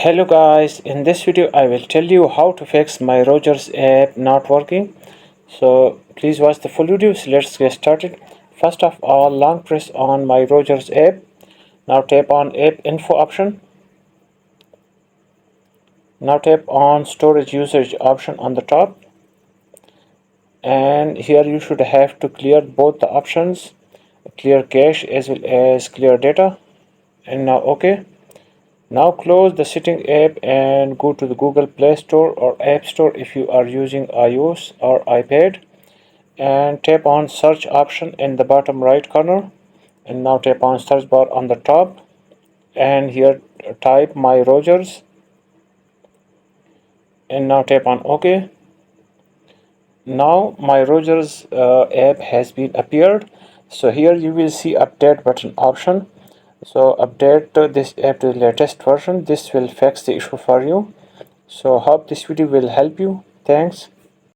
Hello guys, in this video I will tell you how to fix my Rogers app not working. So please watch the full video. So let's get started. First of all, long press on my Rogers app. Now tap on app info option. Now tap on storage usage option on the top. And here you should have to clear both the options, clear cache as well as clear data. And now OK. Now close the setting app and go to the Google Play Store or App Store if you are using iOS or iPad, and tap on search option in the bottom right corner, and now tap on search bar on the top, and here type my Rogers, and now tap on OK. Now my Rogers app has been appeared. So here you will see update button option. So update this app to the latest version. This will fix the issue for you. So hope this video will help you. Thanks.